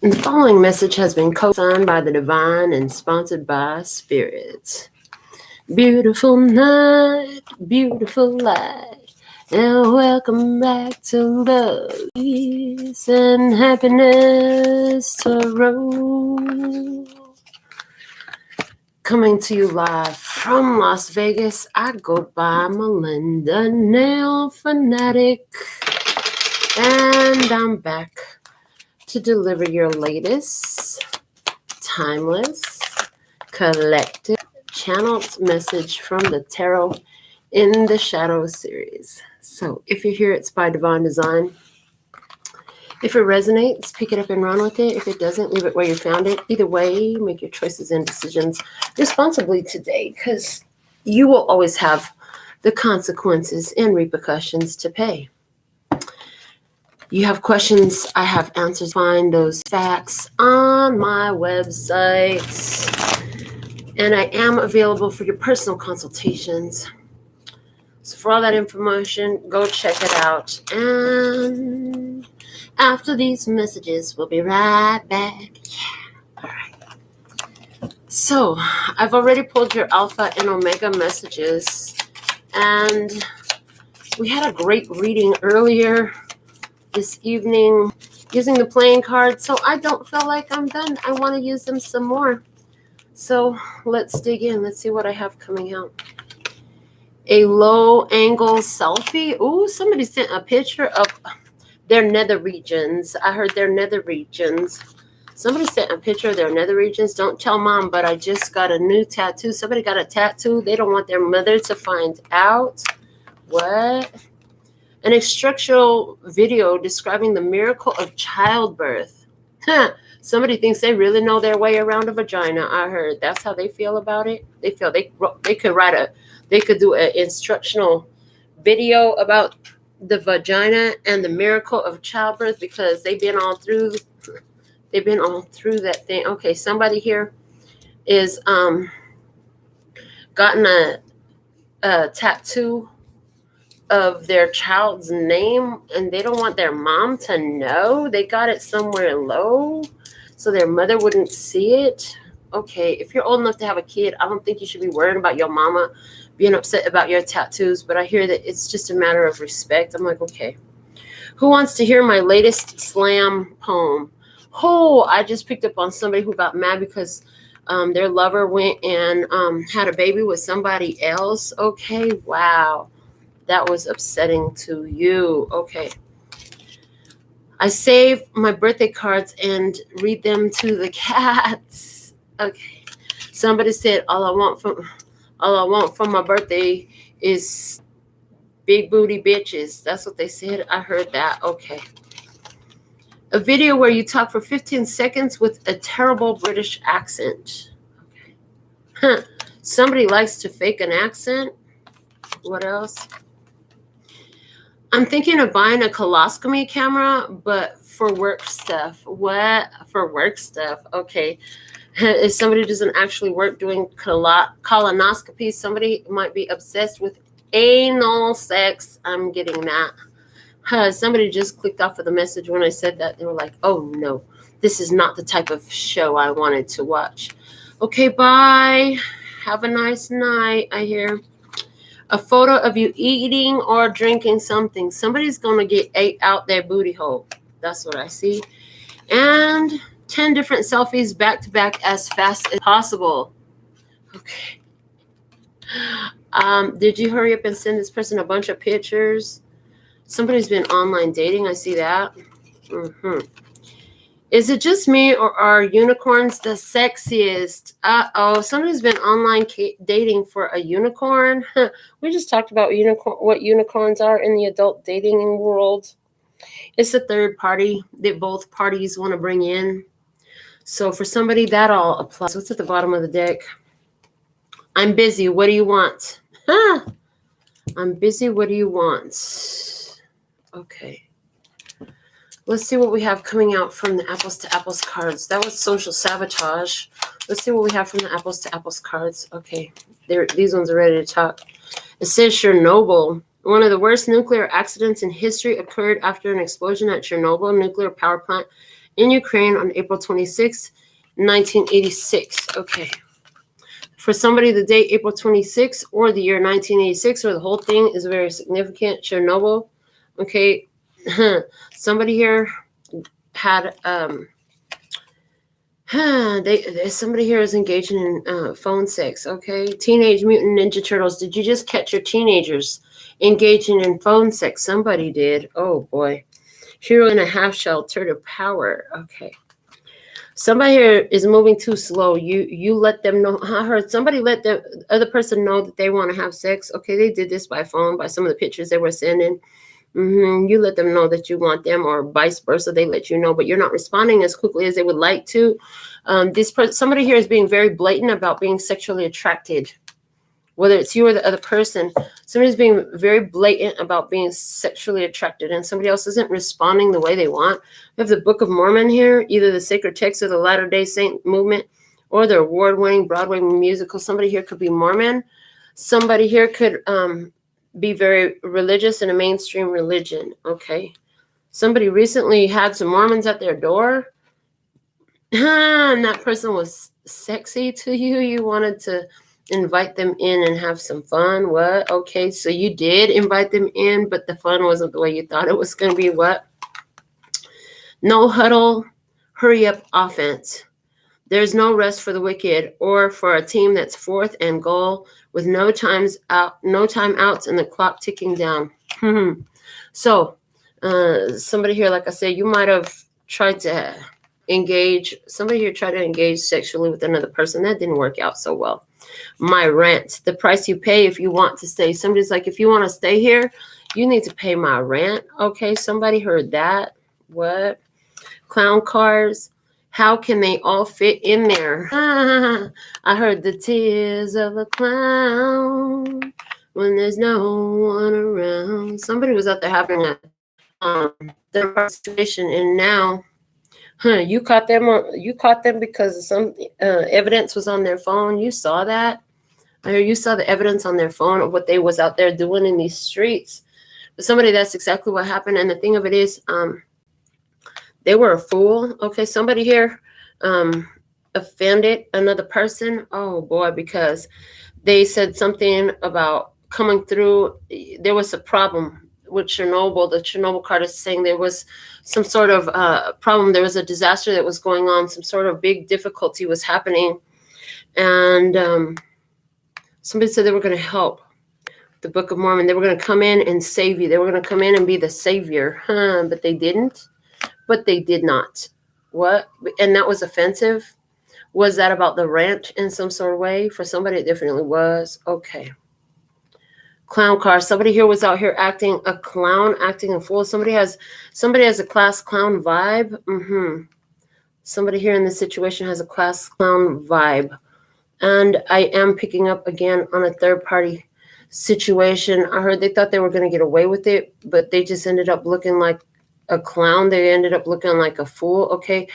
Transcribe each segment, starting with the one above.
The following message has been co-signed by the divine and sponsored by spirits. Beautiful night, beautiful light, and welcome back to love, peace, and happiness tarot. Coming to you live from Las Vegas, I go by Melinda NailFanatic, and I'm back to deliver your latest, timeless, collective, channeled message from the Tarot in the Shadow series. So if you're here, it's by divine design. If it resonates, pick it up and run with it. If it doesn't, leave it where you found it. Either way, make your choices and decisions responsibly today, because you will always have the consequences and repercussions to pay. You have questions, I have answers. Find those facts on my website. And I am available for your personal consultations. So for all that information, go check it out. And after these messages, we'll be right back. Yeah. All right. So I've already pulled your Alpha and Omega messages. And we had a great reading earlier this evening using the playing cards, so I don't feel like I'm done. I want to use them some more. So let's dig in. Let's see what I have coming out. A low angle selfie. Ooh, somebody sent a picture of their nether regions. I heard their nether regions. Somebody sent a picture of their nether regions. Don't tell mom, but I just got a new tattoo. Somebody got a tattoo. They don't want their mother to find out. What? An instructional video describing the miracle of childbirth. Somebody thinks they really know their way around a vagina. I heard that's how they feel about it. They feel they could do an instructional video about the vagina and the miracle of childbirth because they've been all through that thing. Okay, somebody here is gotten a tattoo of their child's name, and they don't want their mom to know. They got it somewhere low so their mother wouldn't see it. Okay, if you're old enough to have a kid, I don't think you should be worrying about your mama being upset about your tattoos, but I hear that it's just a matter of respect. I'm like, okay. Who wants to hear my latest slam poem? Oh, I just picked up on somebody who got mad because their lover went and had a baby with somebody else. Okay, wow. That was upsetting to you. Okay. I save my birthday cards and read them to the cats. Okay. Somebody said all I want from my birthday is big booty bitches. That's what they said. I heard that. Okay. A video where you talk for 15 seconds with a terrible British accent. Okay. Huh. Somebody likes to fake an accent. What else? I'm thinking of buying a coloscopy camera, but for work stuff. What? For work stuff. Okay. If somebody doesn't actually work doing colonoscopy, somebody might be obsessed with anal sex. I'm getting that. Somebody just clicked off of the message when I said that. They were like, oh, no, this is not the type of show I wanted to watch. Okay, bye. Have a nice night, I hear. A photo of you eating or drinking something. Somebody's going to get ate out their booty hole. That's what I see. And 10 different selfies back to back as fast as possible. Okay. Did you hurry up and send this person a bunch of pictures? Somebody's been online dating. I see that. Is it just me, or are unicorns the sexiest? Uh-oh, somebody's been online dating for a unicorn. We just talked about what unicorns are in the adult dating world. It's a third party that both parties want to bring in. So for somebody, that all applies. What's at the bottom of the deck? I'm busy. What do you want? I'm busy. What do you want? Okay. Let's see what we have coming out from the Apples to Apples cards. That was social sabotage. Let's see what we have from the Apples to Apples cards. Okay, these ones are ready to talk. It says Chernobyl. One of the worst nuclear accidents in history occurred after an explosion at Chernobyl nuclear power plant in Ukraine on April 26, 1986. Okay. For somebody, the date April 26 or the year 1986 or the whole thing is very significant. Chernobyl. Okay. Somebody here had somebody here is engaging in phone sex. Okay. Teenage Mutant Ninja Turtles. Did you just catch your teenagers engaging in phone sex? Somebody did. Oh boy. Hero in a half shell, turret of power. Okay. Somebody here is moving too slow. You let them know. I heard somebody let the other person know that they want to have sex. Okay, they did this by phone, by some of the pictures they were sending. You let them know that you want them, or vice versa. They let you know, but you're not responding as quickly as they would like to. Somebody here is being very blatant about being sexually attracted. Whether it's you or the other person, somebody's being very blatant about being sexually attracted, and somebody else isn't responding the way they want. We have the Book of Mormon here, either the sacred text of the Latter-day Saint movement or the award-winning Broadway musical. Somebody here could be Mormon. Somebody here could be very religious in a mainstream religion. Okay. Somebody recently had some Mormons at their door, and that person was sexy to you. You wanted to invite them in and have some fun. What? Okay, so you did invite them in, but the fun wasn't the way you thought it was going to be. What? No huddle, hurry up offense. There's no rest for the wicked or for a team that's fourth and goal with no timeouts and the clock ticking down. So somebody here, like I said, you might have tried to engage. Somebody here tried to engage sexually with another person. That didn't work out so well. My rent, the price you pay if you want to stay. Somebody's like, if you want to stay here, you need to pay my rent. Okay, somebody heard that. What? Clown cars. How can they all fit in there? I heard the tears of a clown when there's no one around. Somebody was out there having a situation, and now you caught them, or you caught them because some evidence was on their phone. You saw that. Or you saw the evidence on their phone of what they was out there doing in these streets. But somebody, that's exactly what happened. And the thing of it is, they were a fool. Okay, somebody here offended another person. Oh boy, because they said something about coming through. There was a problem with Chernobyl. The Chernobyl card is saying there was some sort of problem. There was a disaster that was going on. Some sort of big difficulty was happening. And somebody said they were going to help. The Book of Mormon. They were going to come in and save you. They were going to come in and be the savior. But they didn't. But they did not. What? And that was offensive. Was that about the ranch in some sort of way? For somebody, it definitely was. Okay. Clown car. Somebody here was out here acting a clown, acting a fool. Somebody has a class clown vibe. Somebody here in this situation has a class clown vibe. And I am picking up again on a third party situation. I heard they thought they were going to get away with it, but they just ended up looking like a clown. They ended up looking like a fool. Okay.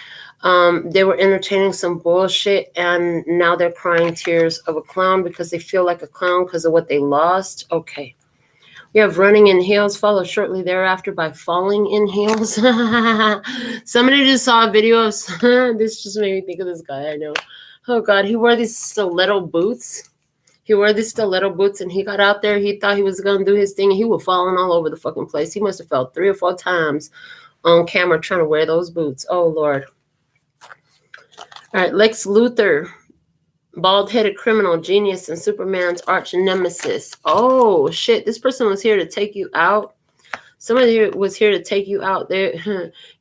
They were entertaining some bullshit, and now they're crying tears of a clown because they feel like a clown because of what they lost. Okay. We have running in heels, followed shortly thereafter by falling in heels. Somebody just saw a video of this. Just made me think of this guy I know. Oh God, he wore these stiletto boots. And he got out there. He thought he was going to do his thing, and he was falling all over the fucking place. He must have fell 3 or 4 times on camera trying to wear those boots. Oh, Lord. All right, Lex Luthor, bald-headed criminal, genius, and Superman's arch nemesis. Oh, shit. This person was here to take you out. Somebody was here to take you out.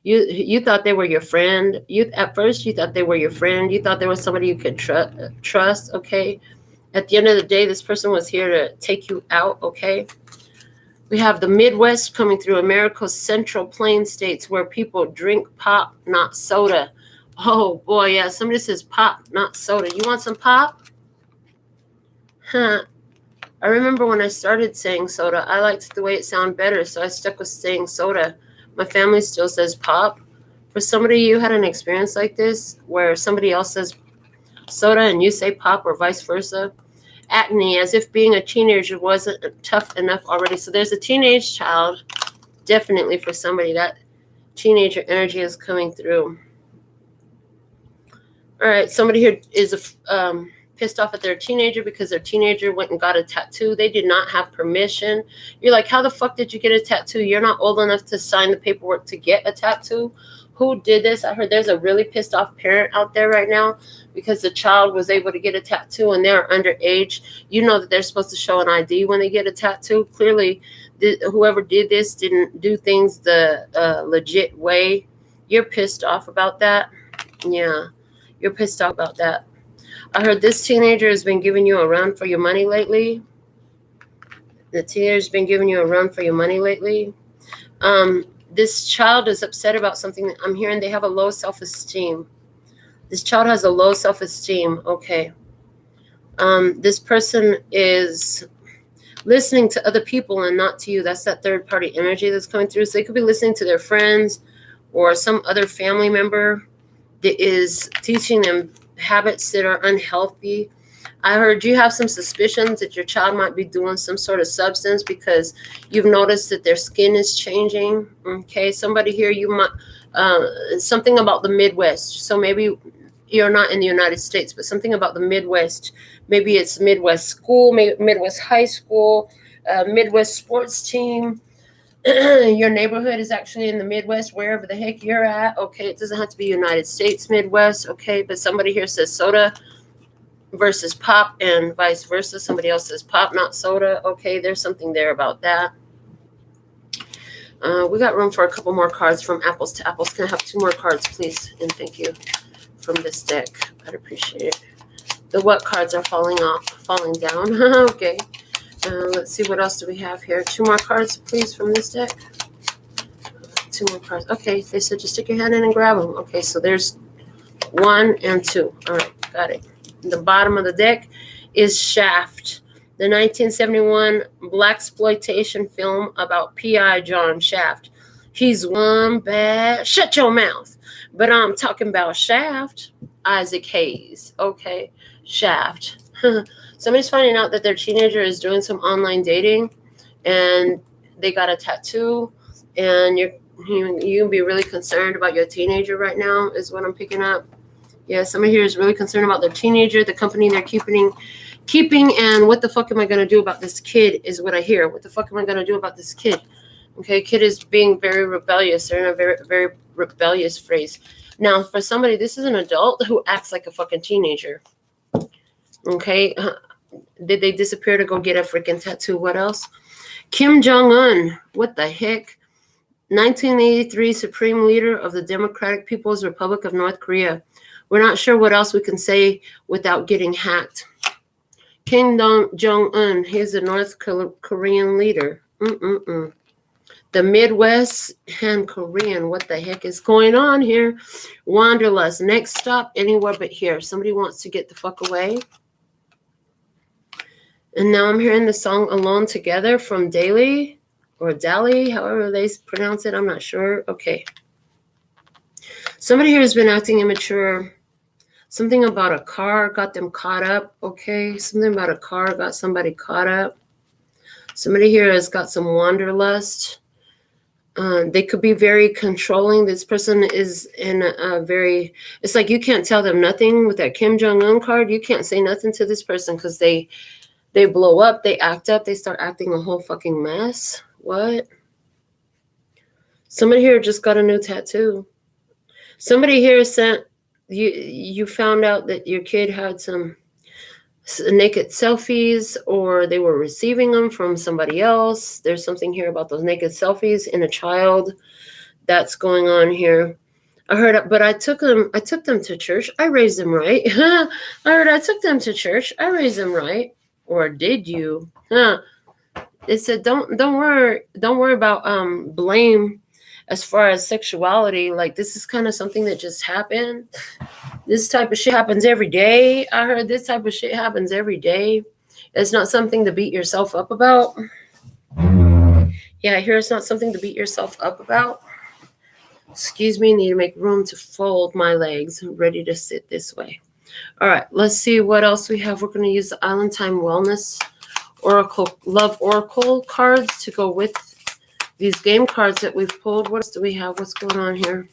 You thought they were your friend. At first, you thought they were your friend. You thought there was somebody you could trust, okay? At the end of the day, this person was here to take you out, okay? We have the Midwest coming through, America's Central Plains states where people drink pop, not soda. Oh, boy, yeah. Somebody says pop, not soda. You want some pop? Huh. I remember when I started saying soda, I liked the way it sounded better, so I stuck with saying soda. My family still says pop. For somebody, you had an experience like this where somebody else says soda and you say pop, or vice versa. Acne, as if being a teenager wasn't tough enough already. So there's a teenage child, definitely for somebody. That teenager energy is coming through. All right, somebody here is pissed off at their teenager because their teenager went and got a tattoo. They did not have permission. You're like, how the fuck did you get a tattoo? You're not old enough to sign the paperwork to get a tattoo. Who did this? I heard there's a really pissed off parent out there right now because the child was able to get a tattoo and they're underage. You know that they're supposed to show an ID when they get a tattoo. Clearly, whoever did this didn't do things the legit way. You're pissed off about that. Yeah, you're pissed off about that. I heard this teenager has been giving you a run for your money lately. The teenager's been giving you a run for your money lately. This child is upset about something. I'm hearing they have a low self-esteem. This child has a low self-esteem. Okay. This person is listening to other people and not to you. That's that third-party energy that's coming through. So they could be listening to their friends or some other family member that is teaching them habits that are unhealthy. I heard you have some suspicions that your child might be doing some sort of substance because you've noticed that their skin is changing. Okay, somebody here, you might, something about the Midwest. So maybe you're not in the United States, but something about the Midwest. Maybe it's Midwest school, Midwest high school, Midwest sports team. Your neighborhood is actually in the Midwest, wherever the heck you're at. Okay, it doesn't have to be United States Midwest. Okay, but somebody here says soda versus pop and vice versa. Somebody else says pop, not soda. Okay, there's something there about that. We got room for a couple more cards from Apples to Apples. Can I have 2 more cards, please? And thank you from this deck. I'd appreciate it. The what cards are falling down. Okay. Let's see, what else do we have here? 2 more cards, please, from this deck. 2 more cards. Okay, they said just stick your hand in and grab them. Okay, so there's 1 and 2. All right, got it. The bottom of the deck is Shaft, the 1971 blaxploitation film about P.I. John Shaft. He's one bad... Shut your mouth. But I'm talking about Shaft. Isaac Hayes. Okay, Shaft. Somebody's finding out that their teenager is doing some online dating and they got a tattoo, and you can be really concerned about your teenager right now is what I'm picking up. Yeah, somebody here is really concerned about their teenager, the company they're keeping, and what the fuck am I going to do about this kid is what I hear. What the fuck am I going to do about this kid? Okay, kid is being very rebellious. They're in a very, very rebellious phrase. Now, for somebody, this is an adult who acts like a fucking teenager. Okay, did they disappear to go get a freaking tattoo? What else? Kim Jong-un, what the heck? 1983 Supreme Leader of the Democratic People's Republic of North Korea. We're not sure what else we can say without getting hacked. Kim Jong-un, he's a North Korean leader. The Midwest and Korean, what the heck is going on here? Wanderlust, next stop, anywhere but here. Somebody wants to get the fuck away. And now I'm hearing the song Alone Together from Daly, or Dali, however they pronounce it. I'm not sure. Okay. Somebody here has been acting immature. Something about a car got them caught up. Okay. Something about a car got somebody caught up. Somebody here has got some wanderlust. They could be very controlling. This person is in a very, it's like you can't tell them nothing with that Kim Jong-un card. You can't say nothing to this person because they blow up, they act up, they start acting a whole fucking mess. What? Somebody here just got a new tattoo. Somebody here sent, you found out that your kid had some naked selfies, or they were receiving them from somebody else. There's something here about those naked selfies in a child that's going on here. I heard, but I took them to church. I raised them right. I heard I took them to church. I raised them right. Or did you? It said, don't worry about blame as far as sexuality. Like, this is kind of something that just happened. This type of shit happens every day. I heard this type of shit happens every day. It's not something to beat yourself up about. Yeah, I hear it's not something to beat yourself up about. Excuse me, need to make room to fold my legs. I'm ready to sit this way. All right, let's see what else we have. We're going to use the Island Time Wellness Oracle, Love Oracle cards to go with these game cards that we've pulled. What else do we have? What's going on here?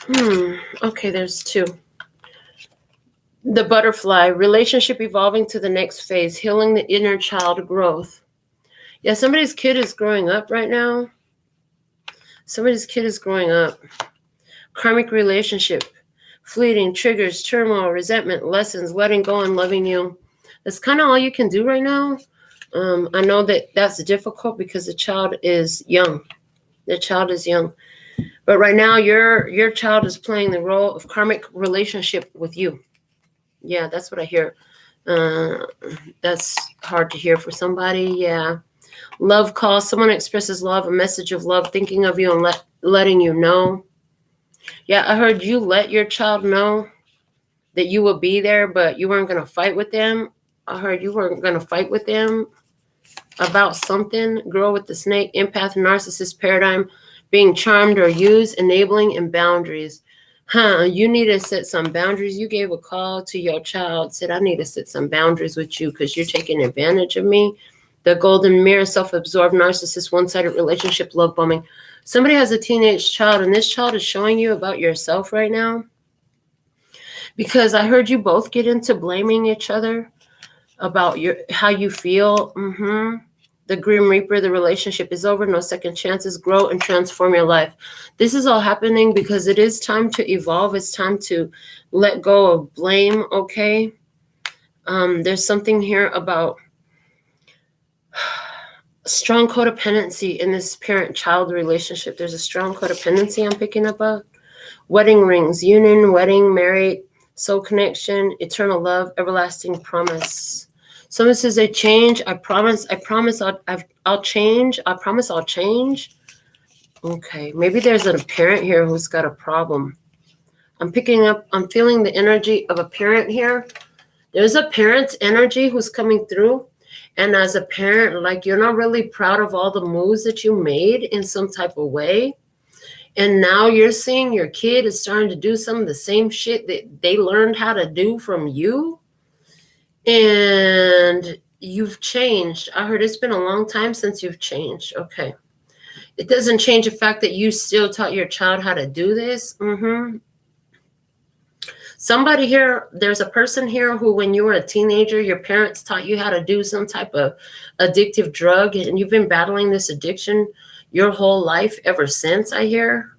Okay, there's two. The butterfly, relationship evolving to the next phase, healing the inner child growth. Yeah, somebody's kid is growing up right now. Somebody's kid is growing up. Karmic relationship, fleeting, triggers, turmoil, resentment, lessons, letting go and loving you. That's kind of all you can do right now. I know that that's difficult because the child is young. The child is young. But right now, your child is playing the role of karmic relationship with you. Yeah, that's what I hear. That's hard to hear for somebody. Yeah. Love call. Someone expresses love, a message of love, thinking of you and letting you know. Yeah, I heard you let your child know that you will be there, but you weren't going to fight with them. I heard you weren't going to fight with them about something. Girl with the snake, empath, narcissist paradigm, being charmed or used, enabling, and boundaries. You need to set some boundaries. You gave a call to your child, said, I need to set some boundaries with you because you're taking advantage of me. The golden mirror, self-absorbed, narcissist, one-sided relationship, love bombing. Somebody has a teenage child, and this child is showing you about yourself right now. Because I heard you both get into blaming each other about how you feel. The Grim Reaper, the relationship is over, no second chances, grow and transform your life. This is all happening because it is time to evolve. It's time to let go of blame, okay? There's something here about strong codependency in this parent-child relationship. There's a strong codependency I'm picking up on. Wedding rings, union, wedding, married, soul connection, eternal love, everlasting promise. Someone says they change. I promise I'll change. I promise I'll change. Okay, maybe there's a parent here who's got a problem. I'm feeling the energy of a parent here. There's a parent's energy who's coming through. And as a parent, like you're not really proud of all the moves that you made in some type of way. And now you're seeing your kid is starting to do some of the same shit that they learned how to do from you. And you've changed. I heard it's been a long time since you've changed. Okay. It doesn't change the fact that you still taught your child how to do this. Somebody here, there's a person here who, when you were a teenager, your parents taught you how to do some type of addictive drug, and you've been battling this addiction your whole life ever since, I hear.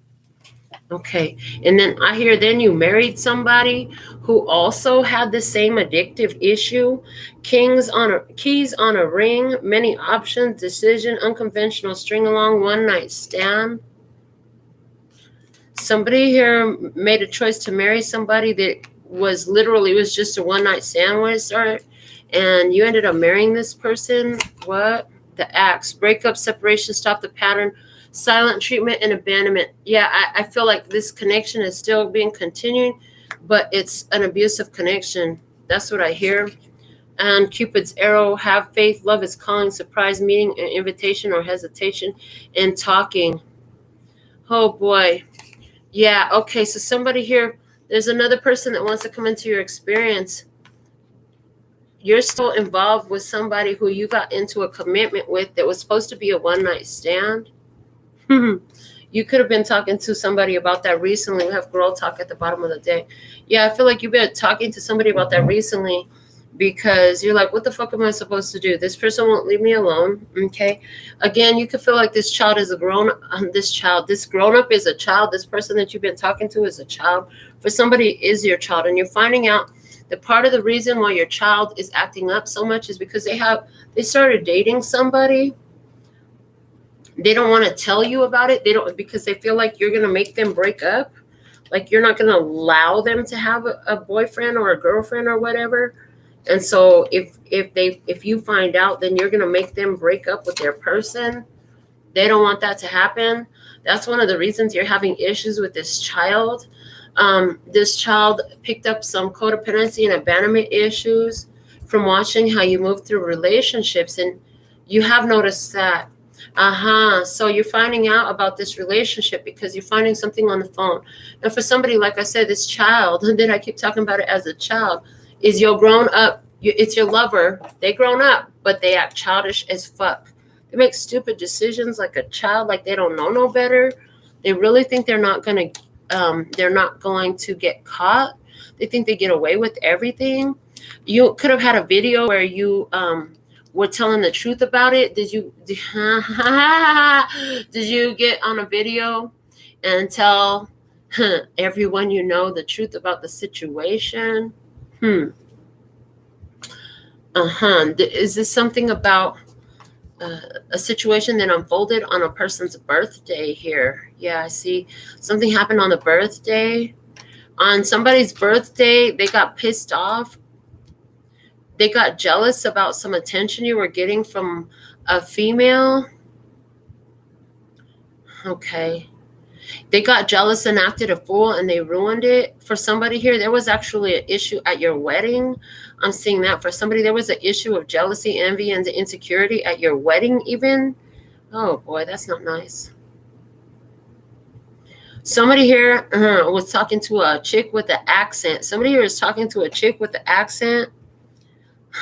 Okay. And then I hear then you married somebody who also had the same addictive issue. Keys on a ring, many options, decision, unconventional, string along, one night stand. Somebody here made a choice to marry somebody that was just a one night stand when it started. And you ended up marrying this person. What? The axe, breakup, separation, stop the pattern, silent treatment, and abandonment. Yeah, I feel like this connection is still being continued, but it's an abusive connection. That's what I hear. And Cupid's arrow, have faith, love is calling, surprise meeting, an invitation or hesitation, and talking. Oh boy. Yeah, okay, so somebody here, there's another person that wants to come into your experience. You're still involved with somebody who you got into a commitment with that was supposed to be a one-night stand. You could have been talking to somebody about that recently. We have girl talk at the bottom of the day. Yeah, I feel like you've been talking to somebody about that recently because you're like, what the fuck am I supposed to do? This person won't leave me alone. Okay. Again, you could feel like this child is this grown-up is a child. This person that you've been talking to is a child. For somebody is your child. And you're finding out that part of the reason why your child is acting up so much is because they started dating somebody. They don't want to tell you about it. Because they feel like you're going to make them break up. Like you're not going to allow them to have a boyfriend or a girlfriend or whatever. And so if you find out, then you're going to make them break up with their person. They don't want that to happen. That's one of the reasons you're having issues with this child. This child picked up some codependency and abandonment issues from watching how you move through relationships. And you have noticed that. So you're finding out about this relationship because you're finding something on the phone. And for somebody, like I said, this child, that I keep talking about it as a child, is your grown up. It's your lover. They grown up, but they act childish as fuck. They make stupid decisions like a child, like they don't know no better. They really think they're not going to they're not going to get caught. They think they get away with everything. You could have had a video where you were telling the truth about it. Did you get on a video and tell everyone you know the truth about the situation? Is this something about a situation that unfolded on a person's birthday here? Yeah, I see something happened on the birthday. On somebody's birthday, they got pissed off. They got jealous about some attention you were getting from a female. Okay. They got jealous and acted a fool and they ruined it. For somebody here, there was actually an issue at your wedding. I'm seeing that. For somebody, there was an issue of jealousy, envy, and insecurity at your wedding even. Oh, boy, that's not nice. Somebody here was talking to a chick with an accent. Somebody here is talking to a chick with an accent.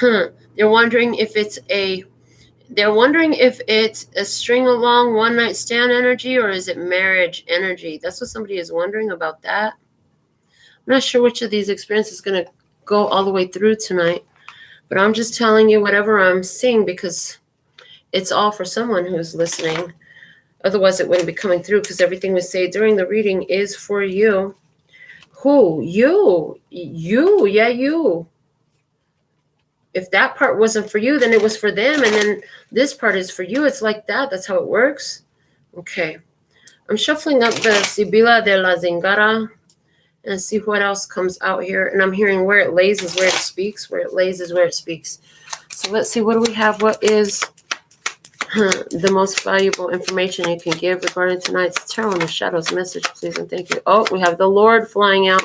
They're wondering if it's a string along one night stand energy, or is it marriage energy? That's what somebody is wondering about that. I'm not sure which of these experiences is going to go all the way through tonight, but I'm just telling you whatever I'm seeing because it's all for someone who's listening. Otherwise, it wouldn't be coming through because everything we say during the reading is for you. Who? You. Yeah, you. If that part wasn't for you, then it was for them. And then this part is for you. It's like that. That's how it works. Okay. I'm shuffling up the Sibila de la Zingara and see what else comes out here. And I'm hearing where it lays is where it speaks. Where it lays is where it speaks. So let's see. What do we have? What is the most valuable information you can give regarding tonight's Tarot in the Shadows message, please and thank you. Oh, we have the Lord flying out.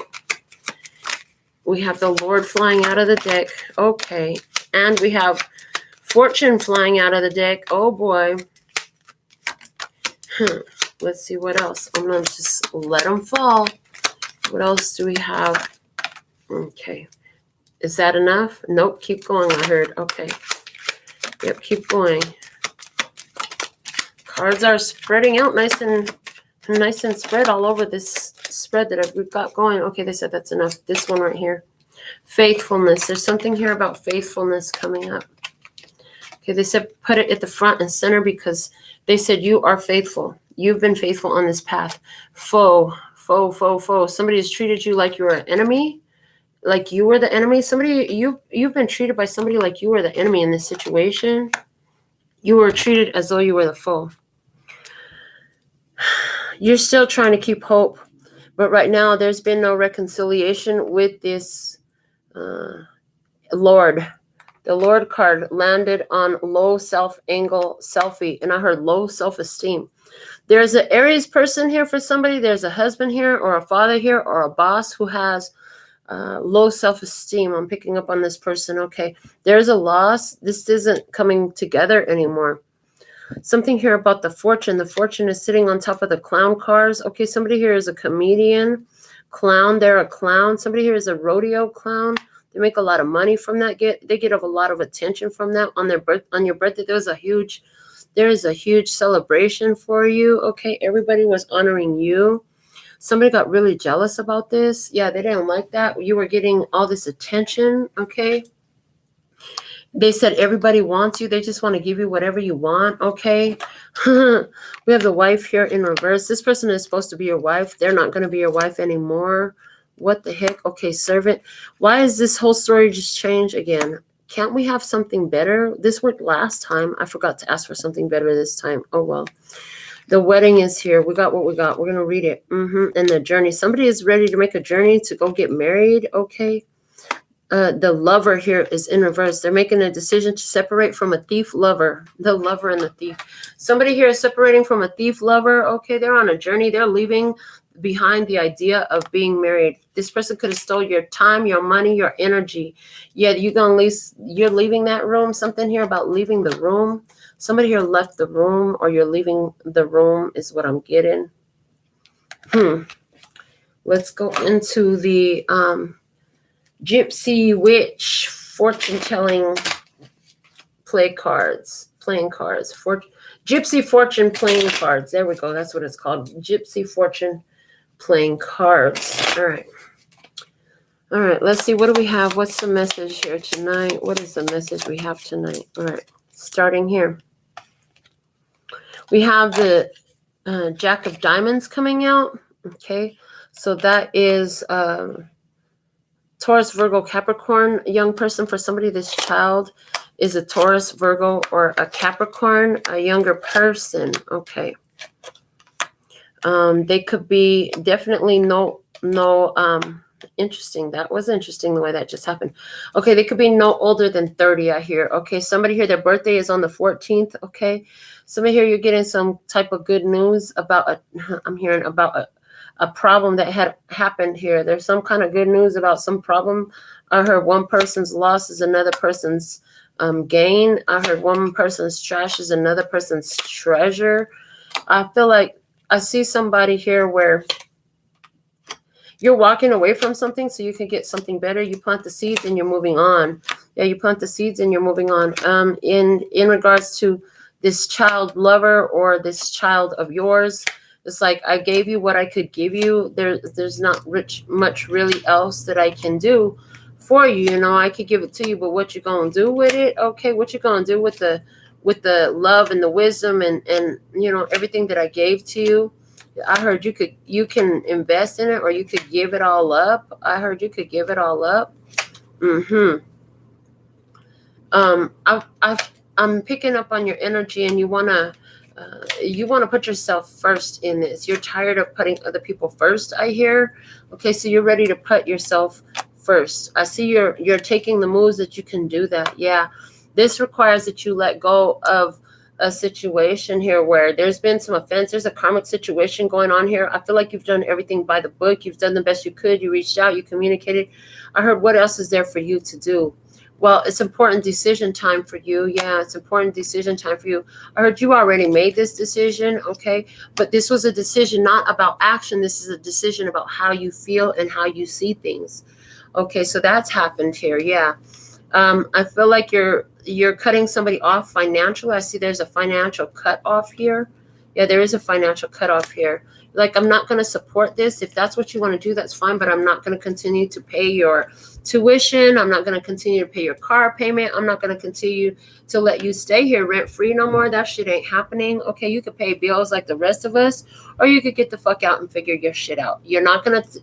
We have the Lord flying out of the deck. Okay. And we have Fortune flying out of the deck. Oh, boy. Let's see what else. I'm going to just let them fall. What else do we have? Okay. Is that enough? Nope. Keep going, I heard. Okay. Yep, keep going. Cards are spreading out nice and spread all over this spread that we've got going. Okay, they said that's enough. This one right here. Faithfulness. There's something here about faithfulness coming up. Okay, they said put it at the front and center because they said you are faithful. You've been faithful on this path. Foe. Somebody has treated you like you were an enemy, like you were the enemy. You've been treated by somebody like you were the enemy in this situation. You were treated as though you were the foe. You're still trying to keep hope, but right now there's been no reconciliation with this Lord. The Lord card landed on low self-angle selfie, and I heard low self-esteem. There's an Aries person here for somebody. There's a husband here or a father here or a boss who has low self-esteem. I'm picking up on this person. Okay, there's a loss. This isn't coming together anymore. Something here about the fortune. The fortune is sitting on top of the clown cars. Okay, somebody here is a comedian, clown. They're a clown. Somebody here is a rodeo clown. They make a lot of money from that. They get a lot of attention from that. On your birthday, there is a huge celebration for you. Okay, everybody was honoring you. Somebody got really jealous about this. Yeah, they didn't like that. You were getting all this attention. Okay. They said everybody wants you. They just want to give you whatever you want. Okay. We have the wife here in reverse. This person is supposed to be your wife. They're not going to be your wife anymore. What the heck? Okay, servant. Why is this whole story just change again? Can't we have something better? This worked last time. I forgot to ask for something better this time. Oh, well. The wedding is here. We got what we got. We're going to read it. And the journey. Somebody is ready to make a journey to go get married. Okay. The lover here is in reverse. They're making a decision to separate from a thief lover. The lover and the thief. Somebody here is separating from a thief lover. Okay, they're on a journey. They're leaving behind the idea of being married. This person could have stole your time, your money, your energy. Yeah, you're leaving that room. Something here about leaving the room. Somebody here left the room, or you're leaving the room is what I'm getting. Let's go into the Gypsy Witch fortune-telling playing cards. Gypsy Fortune playing cards. There we go. That's what it's called. Gypsy Fortune playing cards. All right. All right, let's see. What do we have? What's the message here tonight? What is the message we have tonight? All right, starting here. We have the Jack of Diamonds coming out. Okay, so that is Taurus, Virgo, Capricorn. A young person. For somebody, this child is a Taurus, Virgo, or a Capricorn, a younger person. Okay. They could be definitely interesting. That was interesting the way that just happened. Okay, they could be no older than 30, I hear. Okay, somebody here, their birthday is on the 14th. Okay, somebody here, you're getting some type of good news about I'm hearing about a problem that had happened here. There's some kind of good news about some problem. I heard one person's loss is another person's gain. I heard one person's trash is another person's treasure. I feel like I see somebody here where you're walking away from something so you can get something better. You plant the seeds and you're moving on. Yeah, you plant the seeds and you're moving on. In regards to this child lover or this child of yours, it's like I gave you what I could give you. There's not much really else that I can do for you. You know, I could give it to you, but what you gonna do with it? Okay, what you gonna do with the love and the wisdom and you know everything that I gave to you? I heard you can invest in it or you could give it all up. I heard you could give it all up. I'm picking up on your energy, and you wanna put yourself first in this. You're tired of putting other people first, I hear. Okay, so you're ready to put yourself first. I see you're taking the moves that you can do that. Yeah, this requires that you let go of a situation here where there's been some offense. There's a karmic situation going on here. I feel like you've done everything by the book. You've done the best you could. You reached out. You communicated. I heard, what else is there for you to do? Well, it's important decision time for you. Yeah, it's important decision time for you. I heard you already made this decision, okay? But this was a decision not about action. This is a decision about how you feel and how you see things. Okay, so that's happened here, yeah. I feel like you're cutting somebody off financially. I see there's a financial cut off here. Yeah, there is a financial cut off here. Like, I'm not going to support this. If that's what you want to do, that's fine. But I'm not going to continue to pay your tuition. I'm not going to continue to pay your car payment. I'm not going to continue to let you stay here rent free no more. That shit ain't happening. Okay, you could pay bills like the rest of us, or you could get the fuck out and figure your shit out. You're not going to...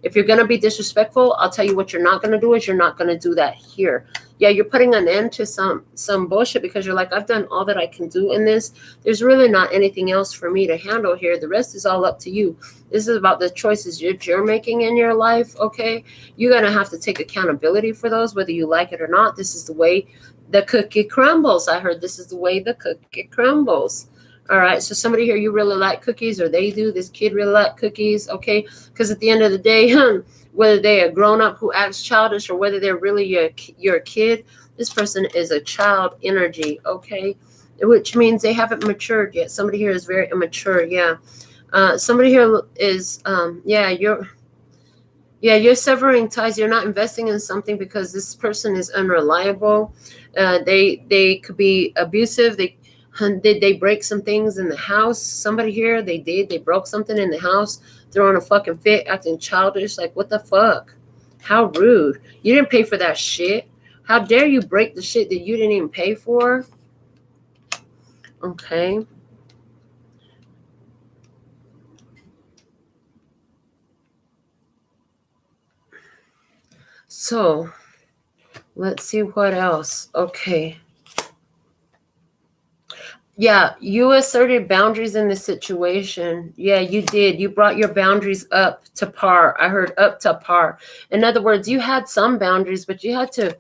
If you're going to be disrespectful, I'll tell you what you're not going to do is you're not going to do that here. Yeah, you're putting an end to some bullshit because you're like, I've done all that I can do in this. There's really not anything else for me to handle here. The rest is all up to you. This is about the choices you're making in your life, okay? You're going to have to take accountability for those, whether you like it or not. This is the way the cookie crumbles. I heard this is the way the cookie crumbles. All right, so somebody here, you really like cookies, or they do. This kid really like cookies, okay? Because at the end of the day, whether they're a grown-up who acts childish or whether they're really your kid, this person is a child energy, okay? Which means they haven't matured yet. Somebody here is very immature, yeah. Somebody here is, you're severing ties. You're not investing in something because this person is unreliable. They could be abusive. Did they break some things in the house? Somebody here, they broke something in the house, throwing a fucking fit, acting childish. Like, what the fuck? How rude. You didn't pay for that shit. How dare you break the shit that you didn't even pay for? Okay. So, let's see what else. Okay. Yeah, you asserted boundaries in the situation. Yeah, you did. You brought your boundaries up to par. I heard up to par. In other words, you had some boundaries, but you had to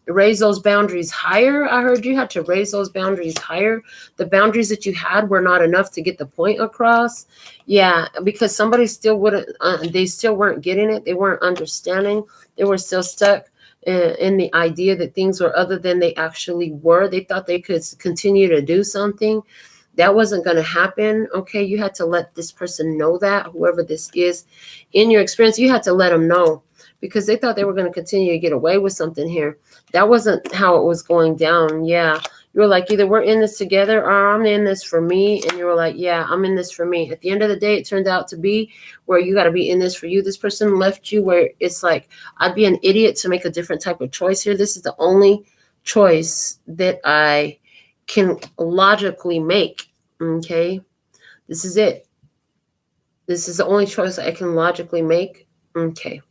raise those boundaries higher. I heard you had to raise those boundaries higher. The boundaries that you had were not enough to get the point across. Yeah, because somebody still wouldn't, they still weren't getting it. They weren't understanding. They were still stuck in the idea that things were other than they actually were. They thought they could continue to do something. That wasn't going to happen. Okay, you had to let this person know that, whoever this is. In your experience, you had to let them know because they thought they were going to continue to get away with something here. That wasn't how it was going down. Yeah, You were like, either we're in this together or I'm in this for me. And you were like, yeah, I'm in this for me. At the end of the day, it turned out to be where you got to be in this for you. This person left you where it's like, I'd be an idiot to make a different type of choice here. This is the only choice that I can logically make. Okay. This is it. This is the only choice I can logically make. Okay.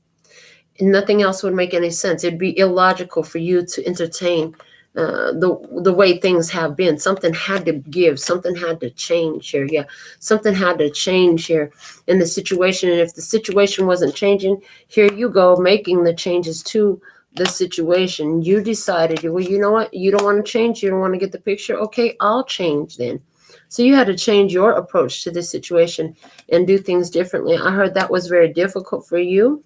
And nothing else would make any sense. It'd be illogical for you to entertain the way things have been. Something had to give. Something had to change here. Yeah. Something had to change here in the situation. And if the situation wasn't changing, here you go, making the changes to the situation. You decided, well, you know what? You don't want to change. You don't want to get the picture. Okay, I'll change then. So you had to change your approach to this situation and do things differently. I heard that was very difficult for you.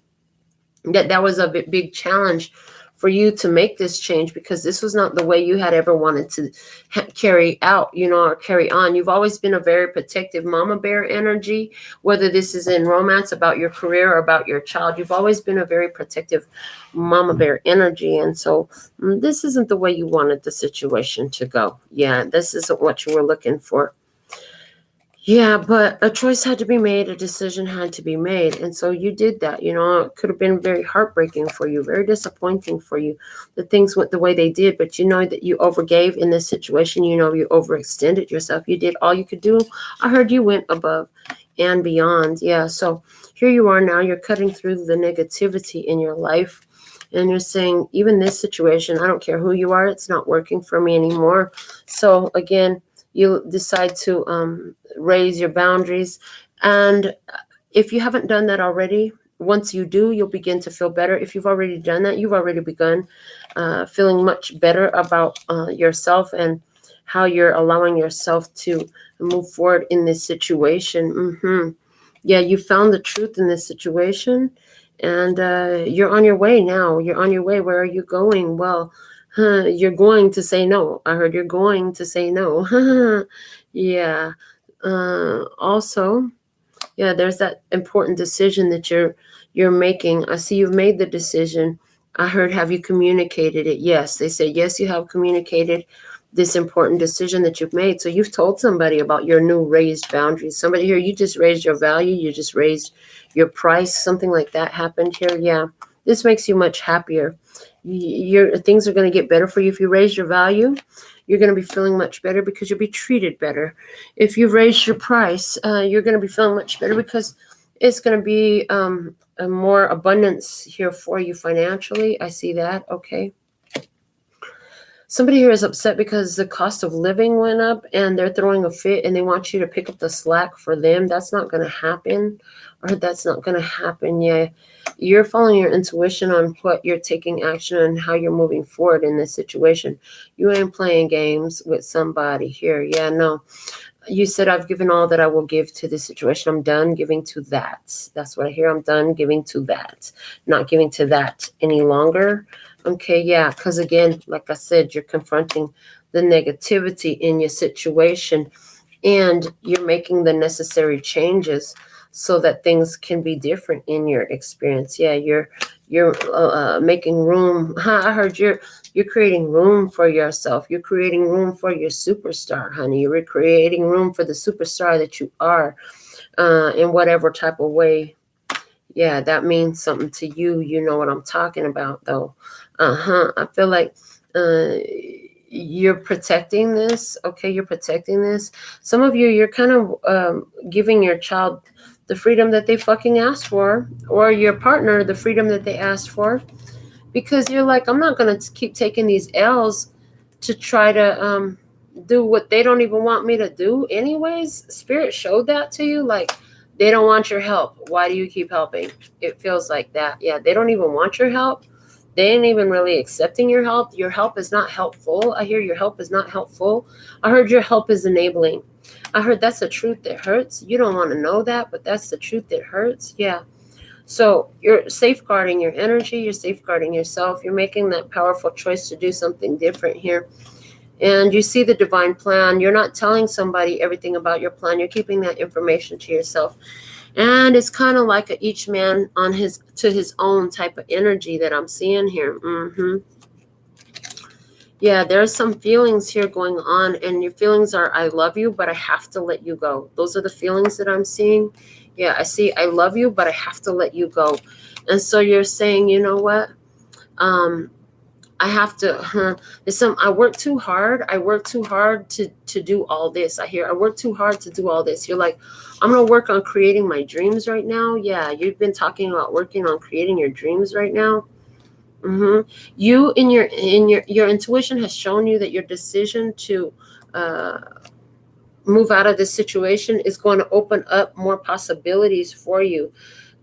That was a big challenge for you to make this change, because this was not the way you had ever wanted to carry out, or carry on. You've always been a very protective mama bear energy, whether this is in romance, about your career, or about your child. You've always been a very protective mama bear energy. And so this isn't the way you wanted the situation to go. Yeah, this isn't what you were looking for. Yeah, but a choice had to be made, a decision had to be made. And so you did that. It could have been very heartbreaking for you, very disappointing for you that things went the way they did. But you know that you overgave in this situation. You overextended yourself. You did all you could do. I heard you went above and beyond. Yeah, so here you are now. You're cutting through the negativity in your life. And you're saying, even this situation, I don't care who you are, it's not working for me anymore. So again, you decide to raise your boundaries. And if you haven't done that already, once you do, you'll begin to feel better. If you've already done that, you've already begun feeling much better about yourself and how you're allowing yourself to move forward in this situation. Yeah, you found the truth in this situation, and you're on your way now. You're on your way. Where are you going? Well, you're going to say no. I heard you're going to say no. Yeah. Also, yeah, there's that important decision that you're making. I see you've made the decision. I heard, have you communicated it? Yes. They say, yes, you have communicated this important decision that you've made. So you've told somebody about your new raised boundaries. Somebody here, you just raised your value. You just raised your price. Something like that happened here. Yeah. This makes you much happier. Things are going to get better for you. If you raise your value, you're going to be feeling much better because you'll be treated better. If you raise your price, you're going to be feeling much better because it's going to be a more abundance here for you financially. I see that. Okay. Somebody here is upset because the cost of living went up and they're throwing a fit and they want you to pick up the slack for them. That's not going to happen. Or that's not going to happen. Yeah. You're following your intuition on what you're taking action and how you're moving forward in this situation. You ain't playing games with somebody here. Yeah, no. You said, I've given all that I will give to this situation. I'm done giving to that. That's what I hear. I'm done giving to that. Not giving to that any longer. Okay, yeah, because again, like I said, you're confronting the negativity in your situation and you're making the necessary changes so that things can be different in your experience. Yeah, you're making room. I heard you're creating room for yourself. You're creating room for your superstar, honey. You're creating room for the superstar that you are in whatever type of way. Yeah, that means something to you. You know what I'm talking about, though. I feel like you're protecting this. Okay, you're protecting this. Some of you, you're kind of giving your child the freedom that they fucking asked for, or your partner the freedom that they asked for, because you're like, I'm not going to keep taking these L's to try to do what they don't even want me to do anyways. Spirit showed that to you. Like, they don't want your help. Why do you keep helping? It feels like that. Yeah, they don't even want your help. They ain't even really accepting your help. Your help is not helpful. I hear your help is not helpful. I heard your help is enabling. I heard that's the truth that hurts. You don't want to know that, but that's the truth that hurts. Yeah. So you're safeguarding your energy. You're safeguarding yourself. You're making that powerful choice to do something different here. And you see the divine plan. You're not telling somebody everything about your plan. You're keeping that information to yourself. And it's kind of like each man on his own type of energy that I'm seeing here. Yeah, there's some feelings here going on, and your feelings are, I love you, but I have to let you go. Those are the feelings that I'm seeing. Yeah, I see, I love you, but I have to let you go. And so you're saying, you know what? I have to, I work too hard. I work too hard to do all this. I work too hard to do all this. You're like, I'm going to work on creating my dreams right now. Yeah, you've been talking about working on creating your dreams right now. You in your intuition has shown you that your decision to move out of this situation is going to open up more possibilities for you.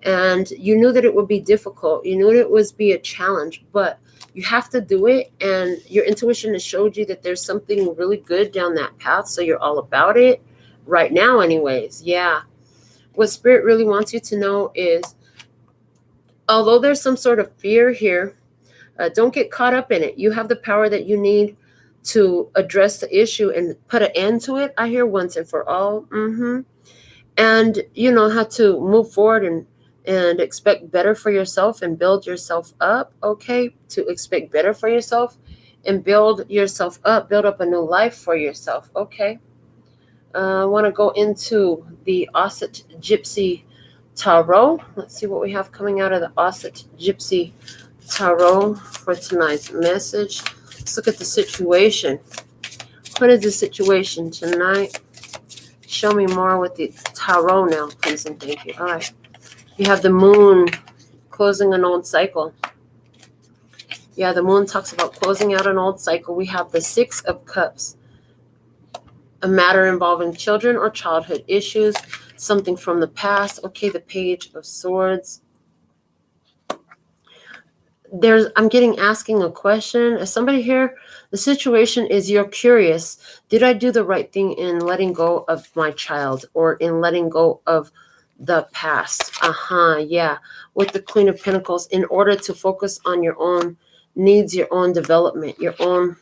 And you knew that it would be difficult. You knew it would be a challenge, but you have to do it. And your intuition has showed you that there's something really good down that path. So you're all about it right now anyways. Yeah. What Spirit really wants you to know is, although there's some sort of fear here, don't get caught up in it. You have the power that you need to address the issue and put an end to it. I hear once and for all. And you know how to move forward and expect better for yourself and build yourself up. Okay, to expect better for yourself and build yourself up, build up a new life for yourself. Okay. I want to go into the Osset Gypsy Tarot. Let's see what we have coming out of the Osset Gypsy Tarot for tonight's message. Let's look at the situation. What is the situation tonight? Show me more with the Tarot now, please and thank you. All right. You have the Moon closing an old cycle. Yeah, the Moon talks about closing out an old cycle. We have the Six of Cups. A matter involving children or childhood issues. Something from the past. Okay, the Page of Swords. I'm getting asking a question. As somebody here, the situation is you're curious. Did I do the right thing in letting go of my child or in letting go of the past? Yeah. With the Queen of Pentacles, in order to focus on your own needs, your own development, your own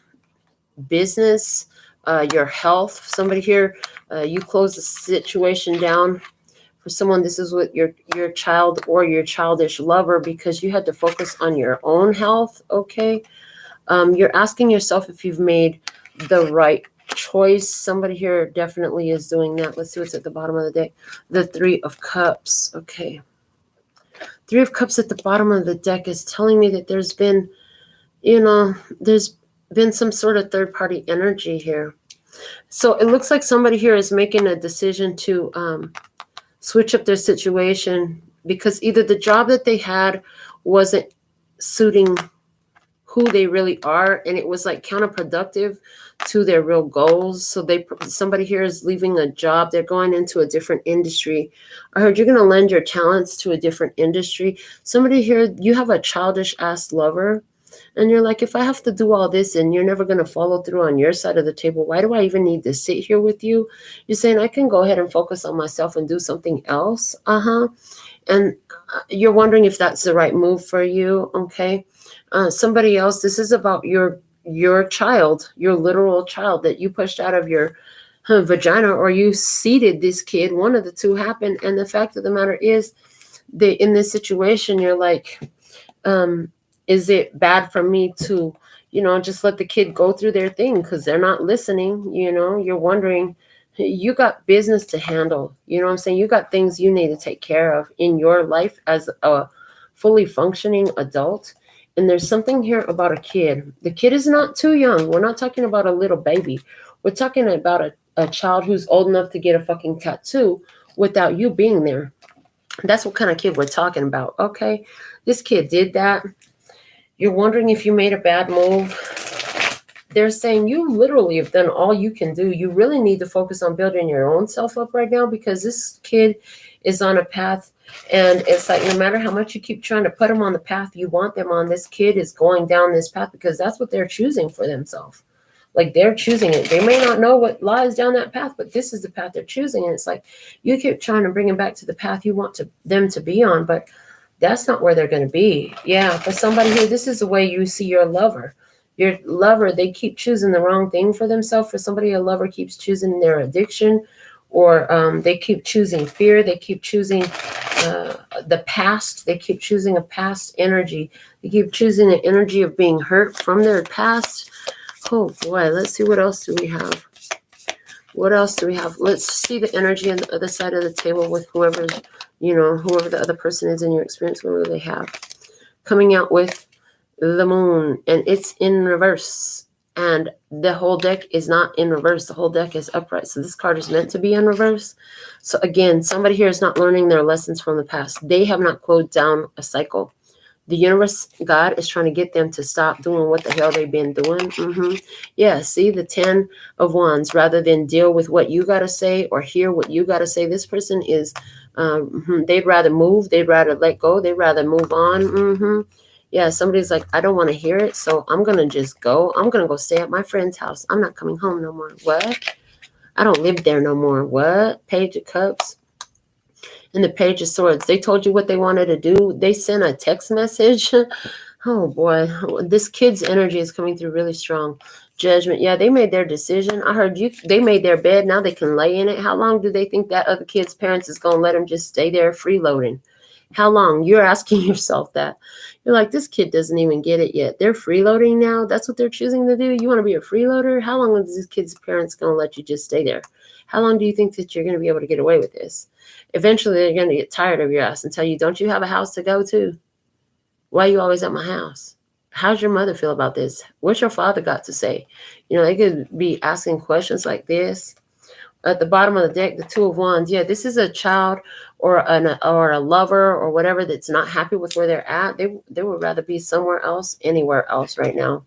business, your health. Somebody here, you close the situation down. For someone, this is with your child or your childish lover because you had to focus on your own health. Okay. You're asking yourself if you've made the right choice. Somebody here definitely is doing that. Let's see what's at the bottom of the deck. The Three of Cups. Okay. Three of Cups at the bottom of the deck is telling me that there's been some sort of third-party energy here. So it looks like somebody here is making a decision to switch up their situation because either the job that they had wasn't suiting who they really are, and it was like counterproductive to their real goals. So somebody here is leaving a job. They're going into a different industry. I heard you're going to lend your talents to a different industry. Somebody here, you have a childish ass lover. And you're like, if I have to do all this and you're never going to follow through on your side of the table, why do I even need to sit here with you? You're saying I can go ahead and focus on myself and do something else. And you're wondering if that's the right move for you. Okay. Somebody else, this is about your child, your literal child that you pushed out of your vagina or you seeded this kid. One of the two happened. And the fact of the matter is that in this situation, you're like, is it bad for me to, just let the kid go through their thing because they're not listening? You're wondering, you got business to handle. You know what I'm saying? You got things you need to take care of in your life as a fully functioning adult. And there's something here about a kid. The kid is not too young. We're not talking about a little baby. We're talking about a child who's old enough to get a fucking tattoo without you being there. That's what kind of kid we're talking about. Okay. This kid did that. You're wondering if you made a bad move. They're saying you literally have done all you can do. You really need to focus on building your own self up right now because this kid is on a path. And it's like no matter how much you keep trying to put them on the path you want them on, this kid is going down this path because that's what they're choosing for themselves. Like they're choosing it. They may not know what lies down that path, but this is the path they're choosing. And it's like you keep trying to bring them back to the path you want them to be on, but that's not where they're going to be. Yeah, for somebody here, this is the way you see your lover. Your lover, they keep choosing the wrong thing for themselves. For somebody, a lover keeps choosing their addiction, or they keep choosing fear. They keep choosing the past. They keep choosing a past energy. They keep choosing the energy of being hurt from their past. Oh boy, let's see, what else do we have? What else do we have? Let's see the energy on the other side of the table with whoever the other person is in your experience, whoever they have. Coming out with the moon, and it's in reverse. And the whole deck is not in reverse. The whole deck is upright. So this card is meant to be in reverse. So again, somebody here is not learning their lessons from the past. They have not closed down a cycle. The universe, God, is trying to get them to stop doing what the hell they've been doing. Yeah, see, the 10 of Wands, rather than deal with what you got to say or hear what you got to say, this person is, they'd rather move. They'd rather let go. They'd rather move on. Yeah, somebody's like, I don't want to hear it, so I'm going to just go. I'm going to go stay at my friend's house. I'm not coming home no more. What? I don't live there no more. What? Page of Cups. And the Page of Swords. They told you what they wanted to do. They sent a text message. Oh, boy. This kid's energy is coming through really strong. Judgment. Yeah, they made their decision. I heard you. They made their bed. Now they can lay in it. How long do they think that other kid's parents is going to let them just stay there freeloading? How long? You're asking yourself that. You're like, this kid doesn't even get it yet. They're freeloading now. That's what they're choosing to do. You want to be a freeloader? How long is this kid's parents going to let you just stay there? How long do you think that you're going to be able to get away with this? Eventually, they're going to get tired of your ass and tell you, don't you have a house to go to? Why are you always at my house? How's your mother feel about this? What's your father got to say? They could be asking questions like this. At the bottom of the deck, the Two of Wands. Yeah, this is a child or a lover or whatever that's not happy with where they're at. They would rather be somewhere else, anywhere else right now.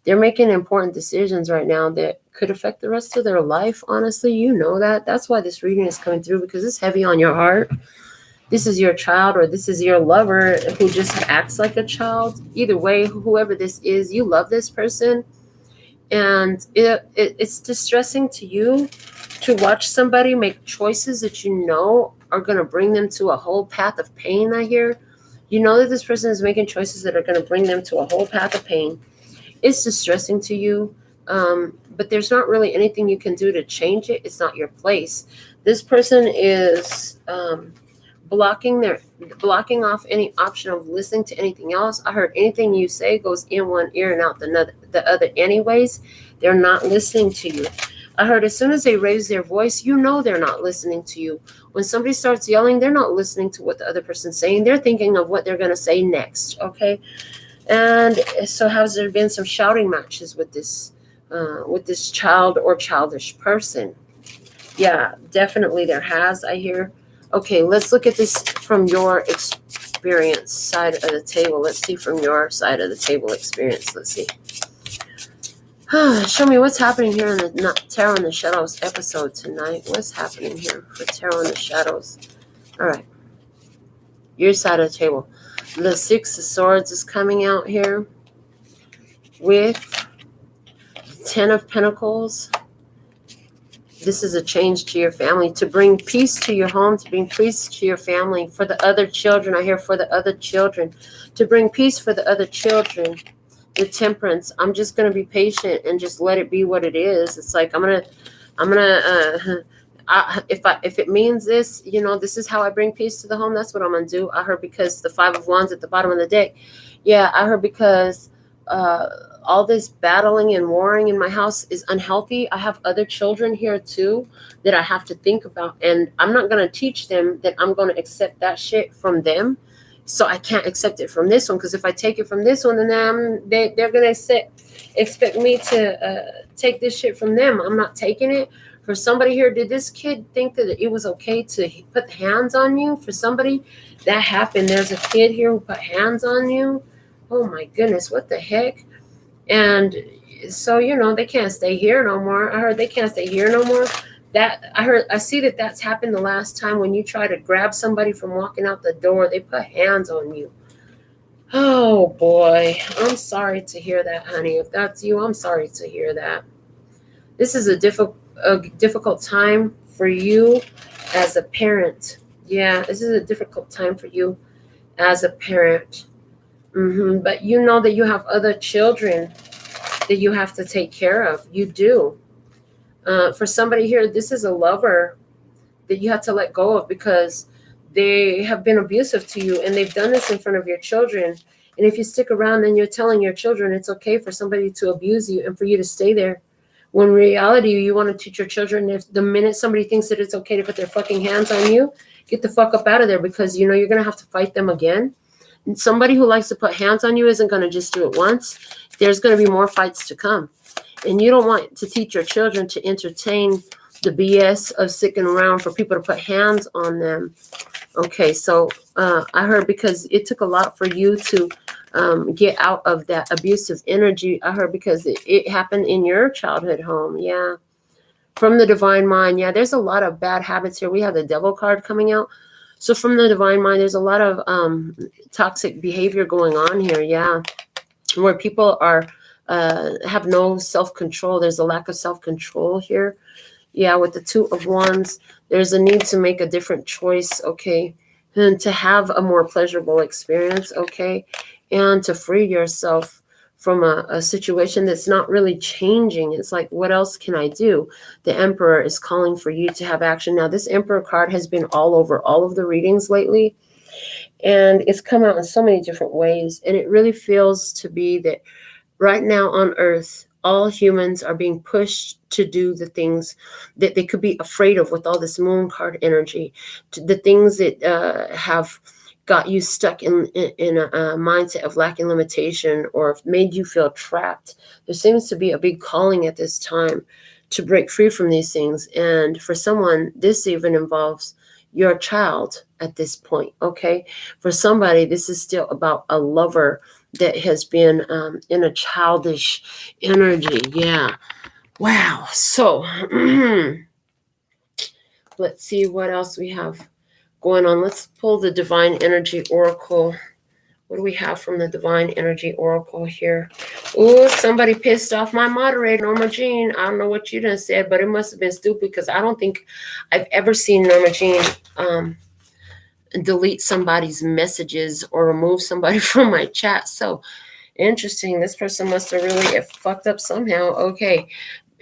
They're making important decisions right now that could affect the rest of their life. Honestly, you know that. That's why this reading is coming through, because it's heavy on your heart. This is your child, or this is your lover who just acts like a child. Either way, whoever this is, you love this person. And it's distressing to you to watch somebody make choices that you know are going to bring them to a whole path of pain. I hear. You know that this person is making choices that are going to bring them to a whole path of pain. It's distressing to you, but there's not really anything you can do to change it. It's not your place. This person is blocking off any option of listening to anything else. I heard anything you say goes in one ear and out the other anyways. They're not listening to you. I heard as soon as they raise their voice, you know they're not listening to you. When somebody starts yelling, they're not listening to what the other person's saying. They're thinking of what they're going to say next, okay? And so has there been some shouting matches with this child or childish person? Yeah, definitely there has, I hear. Okay, let's look at this from your experience side of the table. Let's see from your side of the table experience. Let's see. Show me what's happening here in the Tarot in the Shadows episode tonight. What's happening here for Tarot in the Shadows? All right. Your side of the table. The Six of Swords is coming out here with 10 of Pentacles. This is a change to your family, to bring peace to your home, to bring peace to your family, for the other children. I hear for the other children, to bring peace for the other children. The Temperance. I'm just going to be patient and just let it be what it is. It's like, if it means this, this is how I bring peace to the home. That's what I'm going to do. I heard because the Five of Wands at the bottom of the deck. Yeah, I heard because all this battling and warring in my house is unhealthy. I have other children here too that I have to think about. And I'm not going to teach them that I'm going to accept that shit from them. So I can't accept it from this one, because if I take it from this one, then they're going to expect me to take this shit from them. I'm not taking it. For somebody here, did this kid think that it was okay to put hands on you? For somebody, that happened. There's a kid here who put hands on you. Oh my goodness, what the heck? And so, they can't stay here no more. I heard they can't stay here no more. I see that's happened the last time when you try to grab somebody from walking out the door, they put hands on you. Oh boy, I'm sorry to hear that, honey. If that's you, I'm sorry to hear that. This is a difficult time for you as a parent. Yeah, this is a difficult time for you as a parent. But you know that you have other children that you have to take care of. You do. For somebody here, this is a lover that you have to let go of because they have been abusive to you, and they've done this in front of your children. And if you stick around, then you're telling your children it's okay for somebody to abuse you and for you to stay there. When in reality, you want to teach your children, if the minute somebody thinks that it's okay to put their fucking hands on you, get the fuck up out of there, because you know you're going to have to fight them again. And somebody who likes to put hands on you isn't going to just do it once. There's going to be more fights to come. And you don't want to teach your children to entertain the BS of sticking around for people to put hands on them. Okay, so I heard because it took a lot for you to get out of that abusive energy. I heard because it happened in your childhood home. Yeah. From the divine mind. Yeah, there's a lot of bad habits here. We have the devil card coming out. So from the divine mind, there's a lot of toxic behavior going on here. Yeah. Where people are have no self-control. There's a lack of self-control here. Yeah, with the Two of Wands, there's a need to make a different choice, okay, and to have a more pleasurable experience, okay, and to free yourself from a situation that's not really changing. It's like, what else can I do? The Emperor is calling for you to have action. Now, this Emperor card has been all over all of the readings lately, and it's come out in so many different ways, and it really feels to be that right now on Earth, all humans are being pushed to do the things that they could be afraid of with all this Moon card energy, the things that have got you stuck in a mindset of lacking limitation or made you feel trapped. There seems to be a big calling at this time to break free from these things. And for someone, this even involves your child at this point, okay? For somebody, this is still about a lover that has been in a childish energy. Yeah. Wow. So let's see what else we have going on. Let's pull the Divine Energy Oracle. What do we have from the Divine Energy Oracle here? Oh, somebody pissed off my moderator, Norma Jean. I don't know what you done said, but it must have been stupid, because I don't think I've ever seen Norma Jean delete somebody's messages or remove somebody from my chat. So interesting. This person must have really fucked up somehow. Okay.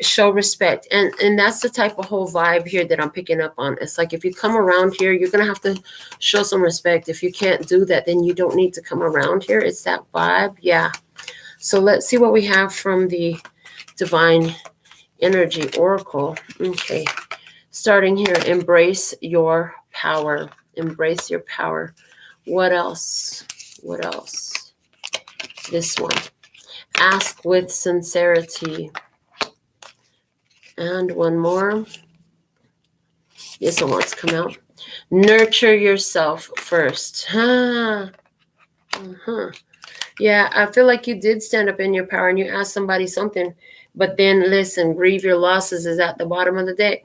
Show respect. And that's the type of whole vibe here that I'm picking up on. It's like, if you come around here, you're going to have to show some respect. If you can't do that, then you don't need to come around here. It's that vibe. Yeah. So let's see what we have from the Divine Energy Oracle. Okay. Starting here, embrace your power. Embrace your power. What else? What else? This one. Ask with sincerity. And one more. This one wants to come out. Nurture yourself first. Yeah, I feel like you did stand up in your power and you asked somebody something. But then, listen, grieve your losses is at the bottom of the deck.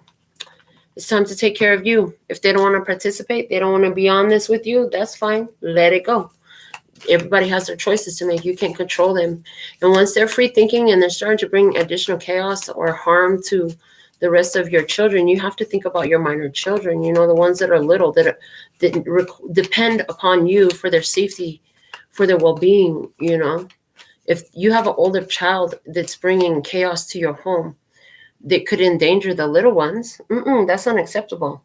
It's time to take care of you. If they don't want to participate, they don't want to be on this with you, that's fine. Let it go. Everybody has their choices to make. You can't control them. And once they're free thinking and they're starting to bring additional chaos or harm to the rest of your children, you have to think about your minor children, you know, the ones that are little, that depend upon you for their safety, for their well-being, you know. If you have an older child that's bringing chaos to your home that could endanger the little ones, that's unacceptable.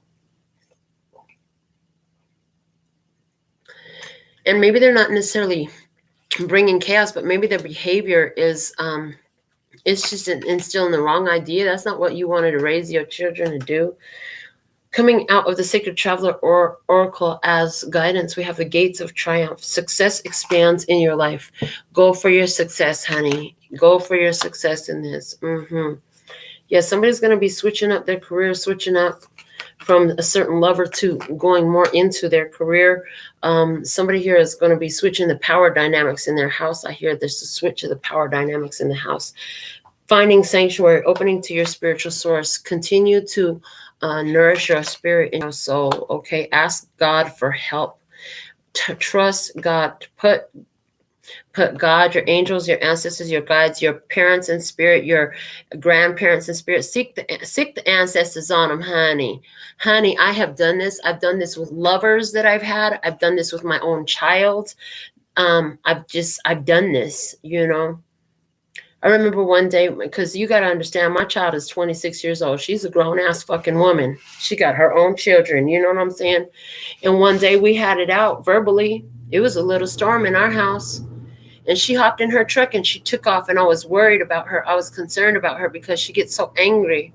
And maybe they're not necessarily bringing chaos, but maybe their behavior is it's just instilling the wrong idea. That's not what you wanted to raise your children to do. Coming out of the Sacred Traveler Oracle as guidance, we have the Gates of Triumph. Success expands in your life. Go for your success, honey. Go for your success in this. Yeah, somebody's going to be switching up their career, switching up from a certain lover to going more into their career. Somebody here is going to be switching the power dynamics in their house. I hear there's a switch of the power dynamics in the house. Finding sanctuary, opening to your spiritual source. Continue to nourish your spirit and your soul. Okay, ask God for help. Trust God. Put God, your angels, your ancestors, your guides, your parents in spirit, your grandparents in spirit. Seek the ancestors on them, honey. Honey, I have done this. I've done this with lovers that I've had. I've done this with my own child. I've done this, you know. I remember one day, because you got to understand, my child is 26 years old. She's a grown-ass fucking woman. She got her own children, you know what I'm saying? And one day we had it out verbally. It was a little storm in our house. And she hopped in her truck and she took off, and I was worried about her. I was concerned about her because she gets so angry,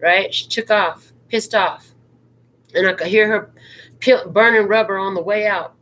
right? She took off, pissed off. And I could hear her burning rubber on the way out.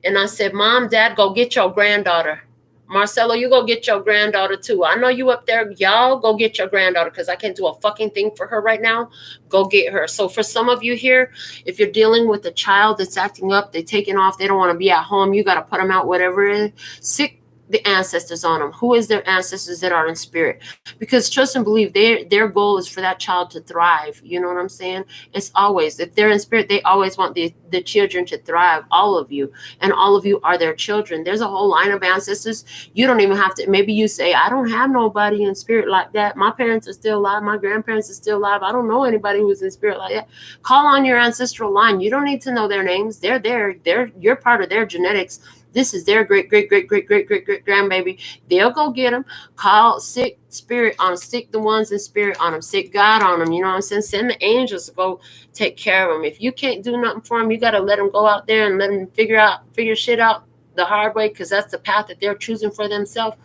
And I said, Mom, Dad, go get your granddaughter. Marcelo, you go get your granddaughter too. I know you up there. Y'all go get your granddaughter because I can't do a fucking thing for her right now. Go get her. So for some of you here, if you're dealing with a child that's acting up, they're taking off, they don't want to be at home, you got to put them out, whatever it is. Sick the ancestors on them. Who is their ancestors that are in spirit? Because trust and believe, their goal is for that child to thrive. You know what I'm saying? It's always, if they're in spirit, they always want the children to thrive, all of you. And all of you are their children. There's a whole line of ancestors. You don't even have to, maybe you say, I don't have nobody in spirit like that. My parents are still alive. My grandparents are still alive. I don't know anybody who's in spirit like that. Call on your ancestral line. You don't need to know their names. They're there. You're part of their genetics. This is their great grandbaby. They'll go get them. Call sick spirit on them. Sick the ones in spirit on them. Sick God on them. You know what I'm saying? Send the angels to go take care of them. If you can't do nothing for them, you got to let them go out there and let them figure shit out the hard way, because that's the path that they're choosing for themselves.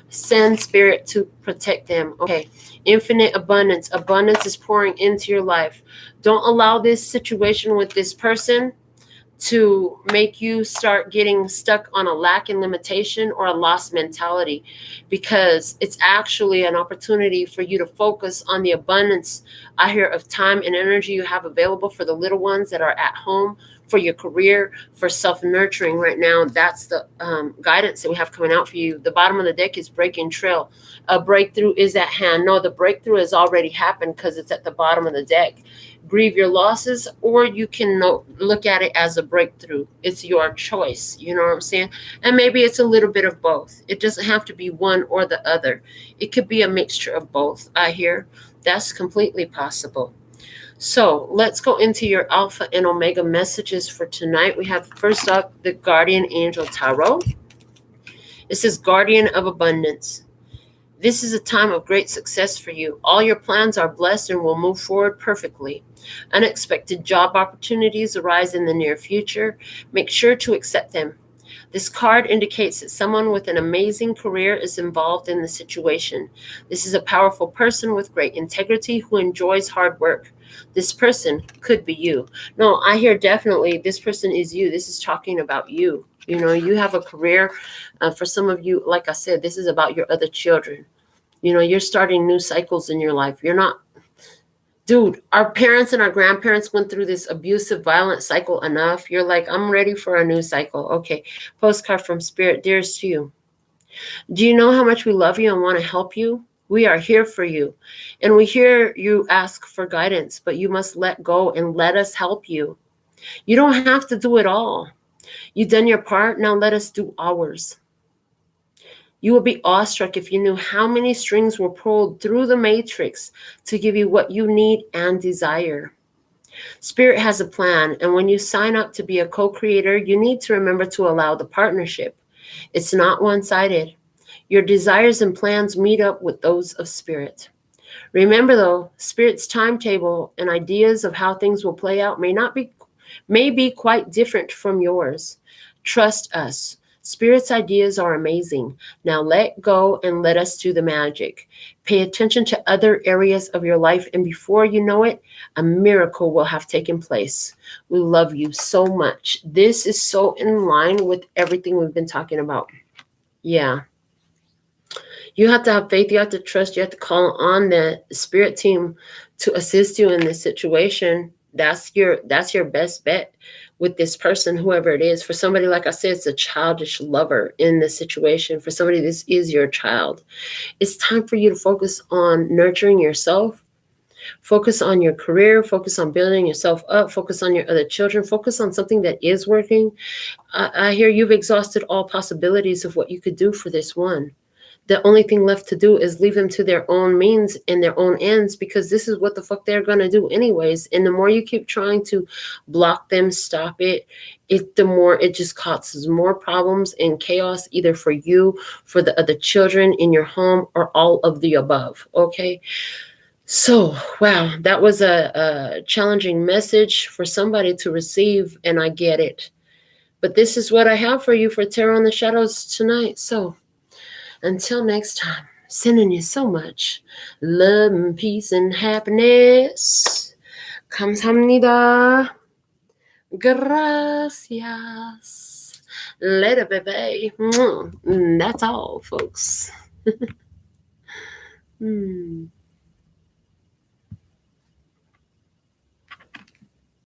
Send spirit to protect them. Okay. Infinite abundance. Abundance is pouring into your life. Don't allow this situation with this person to make you start getting stuck on a lack and limitation or a lost mentality, because it's actually an opportunity for you to focus on the abundance, I hear, of time and energy you have available for the little ones that are at home, for your career, for self-nurturing right now. That's the guidance that we have coming out for you. The bottom of the deck is breaking trail. A breakthrough is at hand. No, the breakthrough has already happened because it's at the bottom of the deck. Grieve your losses, or you can look at it as a breakthrough. It's your choice. You know what I'm saying? And maybe it's a little bit of both. It doesn't have to be one or the other. It could be a mixture of both, I hear. That's completely possible. So let's go into your Alpha and Omega messages for tonight. We have first up the Guardian Angel Tarot. It says, Guardian of Abundance. This is a time of great success for you. All your plans are blessed and will move forward perfectly. Unexpected job opportunities arise in the near future. Make sure to accept them. This card indicates that someone with an amazing career is involved in the situation. This is a powerful person with great integrity who enjoys hard work. This person could be you. No, I hear definitely this person is you. This is talking about you. You know, you have a career. For some of you, like I said, this is about your other children. You know, you're starting new cycles in your life. You're not, dude, our parents and our grandparents went through this abusive, violent cycle enough. You're like, I'm ready for a new cycle. Okay, postcard from Spirit. Dearest to you. Do you know how much we love you and want to help you? We are here for you. And we hear you ask for guidance, but you must let go and let us help you. You don't have to do it all. You've done your part. Now let us do ours. You would be awestruck if you knew how many strings were pulled through the matrix to give you what you need and desire. Spirit has a plan, and when you sign up to be a co-creator, you need to remember to allow the partnership. It's not one-sided. Your desires and plans meet up with those of Spirit. Remember, though, Spirit's timetable and ideas of how things will play out may be quite different from yours. Trust us. Spirit's ideas are amazing. Now let go and let us do the magic. Pay attention to other areas of your life, and before you know it, a miracle will have taken place. We love you so much. This is so in line with everything we've been talking about. Yeah. You have to have faith. You have to trust. You have to call on the Spirit team to assist you in this situation. That's your best bet with this person, whoever it is. For somebody, like I said, it's a childish lover in this situation. For somebody, this is your child. It's time for you to focus on nurturing yourself. Focus on your career. Focus on building yourself up. Focus on your other children. Focus on something that is working. I hear you've exhausted all possibilities of what you could do for this one. The only thing left to do is leave them to their own means and their own ends, because this is what the fuck they're going to do anyways. And the more you keep trying to block them, stop it, the more it just causes more problems and chaos, either for you, for the other children in your home, or all of the above. Okay. So, wow, that was a challenging message for somebody to receive, and I get it. But this is what I have for you for Tarot in the Shadows tonight. So until next time, sending you so much love and peace and happiness. 감사합니다. Gracias. Later, baby. That's all, folks.